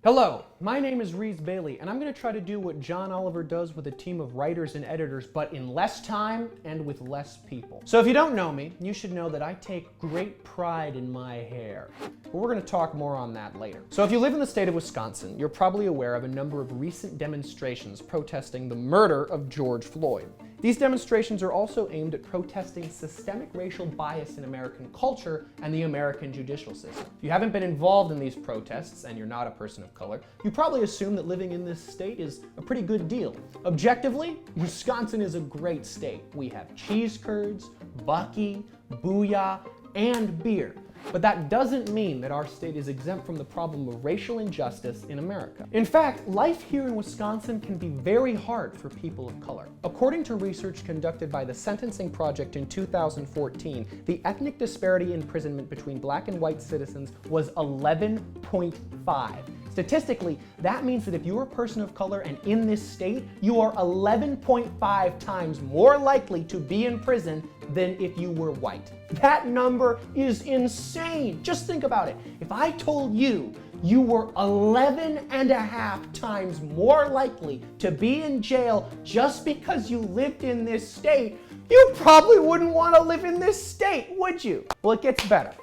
Hello, my name is Reez Bailey, and I'm going to try to do what John Oliver does with a team of writers and editors, but in less time and with less people. So if you don't know me, you should know that I take great pride in my hair. But we're going to talk more on that later. So if you live in the state of Wisconsin, you're probably aware of a number of recent demonstrations protesting the murder of George Floyd. These demonstrations are also aimed at protesting systemic racial bias in American culture and the American judicial system. If you haven't been involved in these protests and you're not a person of color, you probably assume that living in this state is a pretty good deal. Objectively, Wisconsin is a great state. We have cheese curds, Bucky, Booyah, and beer. But that doesn't mean that our state is exempt from the problem of racial injustice in America. In fact, life here in Wisconsin can be very hard for people of color. According to research conducted by the Sentencing Project in 2014, the ethnic disparity in imprisonment between black and white citizens was 11.5. Statistically, that means that if you're a person of color and in this state, you are 11.5 times more likely to be in prison than if you were white. That number is insane. Just think about it. If I told you you were 11.5 times more likely to be in jail just because you lived in this state, you probably wouldn't want to live in this state, would you? Well, it gets better.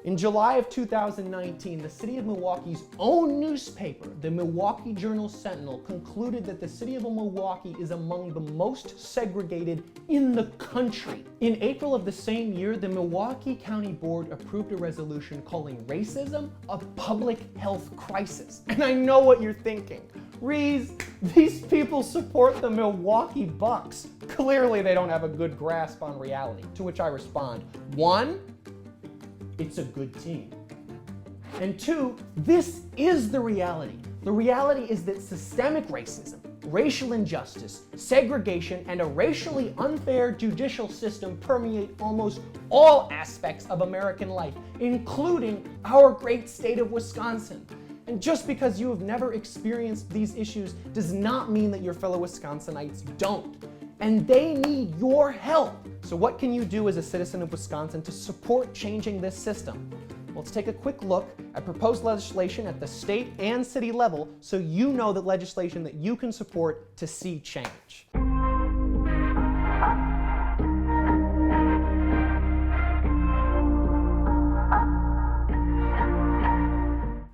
In July of 2019, the city of Milwaukee's own newspaper, the Milwaukee Journal-Sentinel, concluded that the city of Milwaukee is among the most segregated in the country. In April of the same year, the Milwaukee County Board approved a resolution calling racism a public health crisis. And I know what you're thinking. Reez, these people support the Milwaukee Bucks. Clearly they don't have a good grasp on reality. To which I respond, 1, it's a good team. And 2, this is the reality. The reality is that systemic racism, racial injustice, segregation, and a racially unfair judicial system permeate almost all aspects of American life, including our great state of Wisconsin. And just because you have never experienced these issues does not mean that your fellow Wisconsinites don't. And they need your help. So what can you do as a citizen of Wisconsin to support changing this system? Well, let's take a quick look at proposed legislation at the state and city level so you know the legislation that you can support to see change.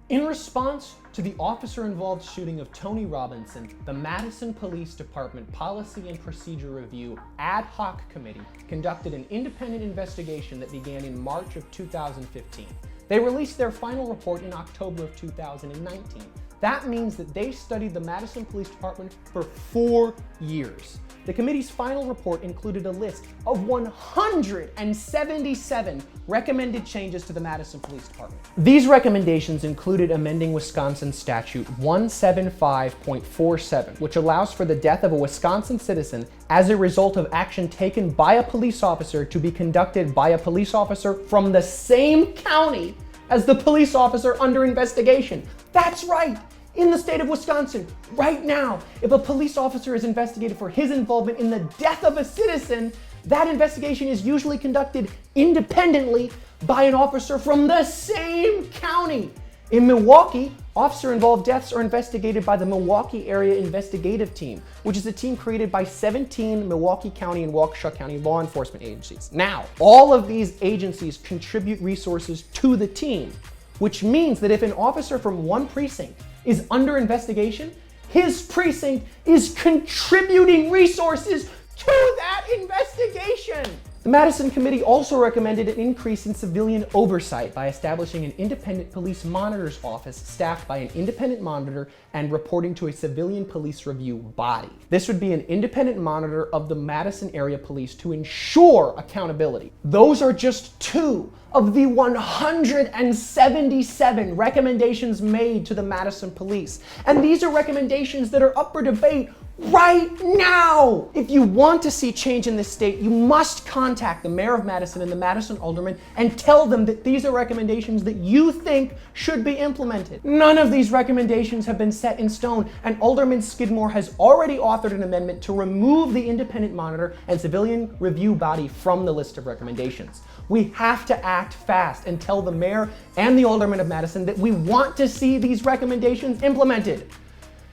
In response to the officer-involved shooting of Tony Robinson, the Madison Police Department Policy and Procedure Review Ad Hoc Committee conducted an independent investigation that began in March of 2015. They released their final report in October of 2019. That means that they studied the Madison Police Department for 4 years. The committee's final report included a list of 177 recommended changes to the Madison Police Department. These recommendations included amending Wisconsin Statute 175.47, which allows for the death of a Wisconsin citizen as a result of action taken by a police officer to be conducted by a police officer from the same county as the police officer under investigation. That's right. In the state of Wisconsin, right now, if a police officer is investigated for his involvement in the death of a citizen, that investigation is usually conducted independently by an officer from the same county. In Milwaukee, officer-involved deaths are investigated by the Milwaukee Area Investigative Team, which is a team created by 17 Milwaukee County and Waukesha County law enforcement agencies. Now, all of these agencies contribute resources to the team, which means that if an officer from one precinct is under investigation, his precinct is contributing resources to that investigation. The Madison Committee also recommended an increase in civilian oversight by establishing an independent police monitor's office staffed by an independent monitor and reporting to a civilian police review body. This would be an independent monitor of the Madison area police to ensure accountability. Those are just 2 of the 177 recommendations made to the Madison police. And these are recommendations that are up for debate right now. If you want to see change in this state, you must contact the mayor of Madison and the Madison aldermen and tell them that these are recommendations that you think should be implemented. None of these recommendations have been set in stone, and Alderman Skidmore has already authored an amendment to remove the independent monitor and civilian review body from the list of recommendations. We have to act act fast and tell the mayor and the aldermen of Madison that we want to see these recommendations implemented.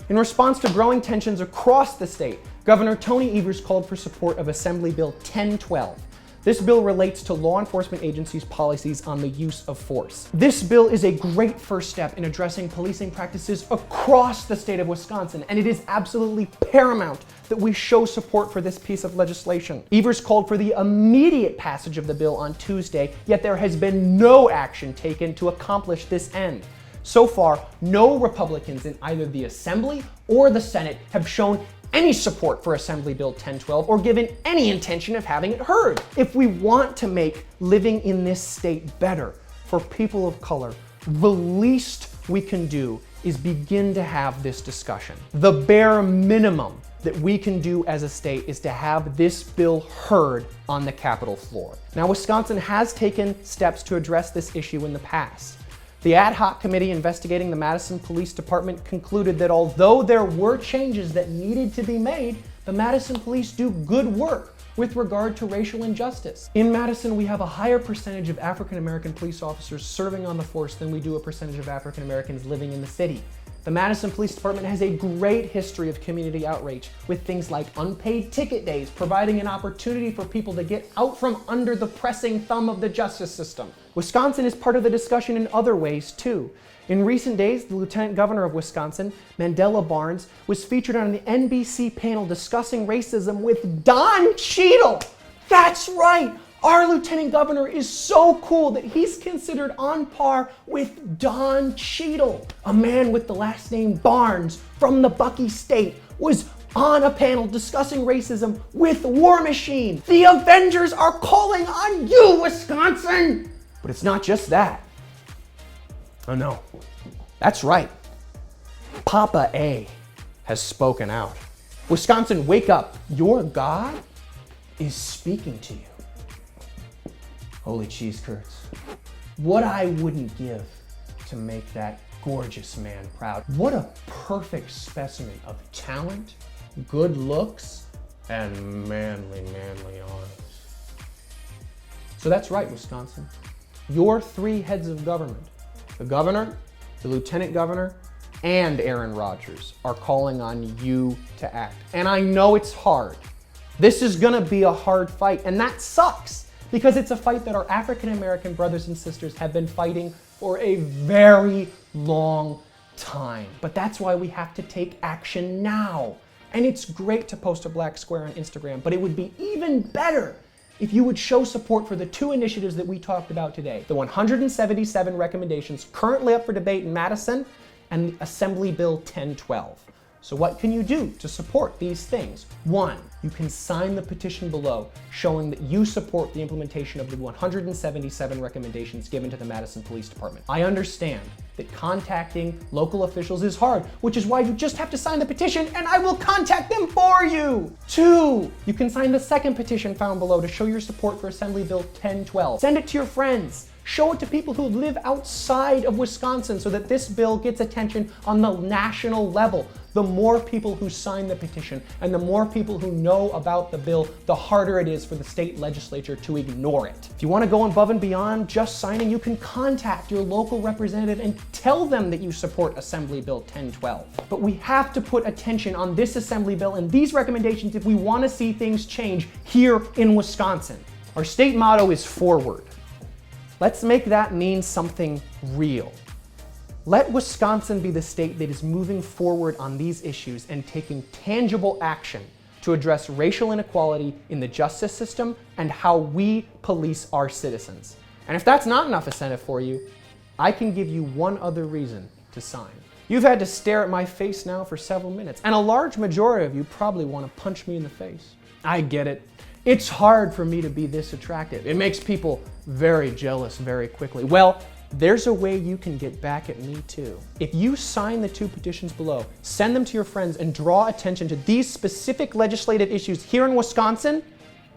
In response to growing tensions across the state, Governor Tony Evers called for support of Assembly Bill 1012. This bill relates to law enforcement agencies' policies on the use of force. This bill is a great first step in addressing policing practices across the state of Wisconsin, and it is absolutely paramount that we show support for this piece of legislation. Evers called for the immediate passage of the bill on Tuesday, yet there has been no action taken to accomplish this end. So far, no Republicans in either the Assembly or the Senate have shown any support for Assembly Bill 1012 or given any intention of having it heard. If we want to make living in this state better for people of color, the least we can do is begin to have this discussion. The bare minimum that we can do as a state is to have this bill heard on the Capitol floor. Now, Wisconsin has taken steps to address this issue in the past. The ad hoc committee investigating the Madison Police Department concluded that although there were changes that needed to be made, the Madison Police do good work with regard to racial injustice. In Madison, we have a higher percentage of African American police officers serving on the force than we do a percentage of African Americans living in the city. The Madison Police Department has a great history of community outreach with things like unpaid ticket days, providing an opportunity for people to get out from under the pressing thumb of the justice system. Wisconsin is part of the discussion in other ways too. In recent days, the Lieutenant Governor of Wisconsin, Mandela Barnes, was featured on the NBC panel discussing racism with Don Cheadle. That's right! Our Lieutenant Governor is so cool that he's considered on par with Don Cheadle. A man with the last name Barnes from the Bucky State was on a panel discussing racism with War Machine. The Avengers are calling on you, Wisconsin! But it's not just that. Oh no, that's right. Papa A has spoken out. Wisconsin, wake up. Your God is speaking to you. Holy cheese curds. What I wouldn't give to make that gorgeous man proud. What a perfect specimen of talent, good looks, and manly arms. So that's right, Wisconsin. Your three heads of government, the governor, the lieutenant governor, and Aaron Rodgers, are calling on you to act. And I know it's hard. This is gonna be a hard fight, and that sucks. Because it's a fight that our African American brothers and sisters have been fighting for a very long time. But that's why we have to take action now. And it's great to post a black square on Instagram, but it would be even better if you would show support for the two initiatives that we talked about today. The 177 recommendations currently up for debate in Madison and Assembly Bill 1012. So what can you do to support these things? 1, you can sign the petition below showing that you support the implementation of the 177 recommendations given to the Madison Police Department. I understand that contacting local officials is hard, which is why you just have to sign the petition and I will contact them for you. 2, you can sign the second petition found below to show your support for Assembly Bill 1012. Send it to your friends. Show it to people who live outside of Wisconsin so that this bill gets attention on the national level. The more people who sign the petition and the more people who know about the bill, the harder it is for the state legislature to ignore it. If you want to go above and beyond just signing, you can contact your local representative and tell them that you support Assembly Bill 1012. But we have to put attention on this Assembly Bill and these recommendations if we want to see things change here in Wisconsin. Our state motto is forward. Let's make that mean something real. Let Wisconsin be the state that is moving forward on these issues and taking tangible action to address racial inequality in the justice system and how we police our citizens. And if that's not enough incentive for you, I can give you one other reason to sign. You've had to stare at my face now for several minutes, and a large majority of you probably want to punch me in the face. I get it. It's hard for me to be this attractive. It makes people very jealous very quickly. Well, there's a way you can get back at me too. If you sign the two petitions below, send them to your friends, and draw attention to these specific legislative issues here in Wisconsin,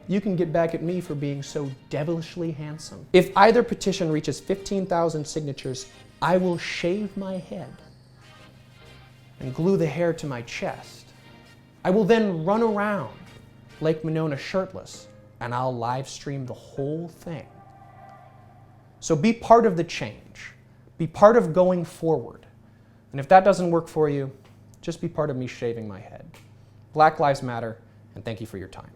you can get back at me for being so devilishly handsome. If either petition reaches 15,000 signatures, I will shave my head and glue the hair to my chest. I will then run around Lake Monona shirtless, and I'll live stream the whole thing. So be part of the change. Be part of going forward. And if that doesn't work for you, just be part of me shaving my head. Black Lives Matter, and thank you for your time.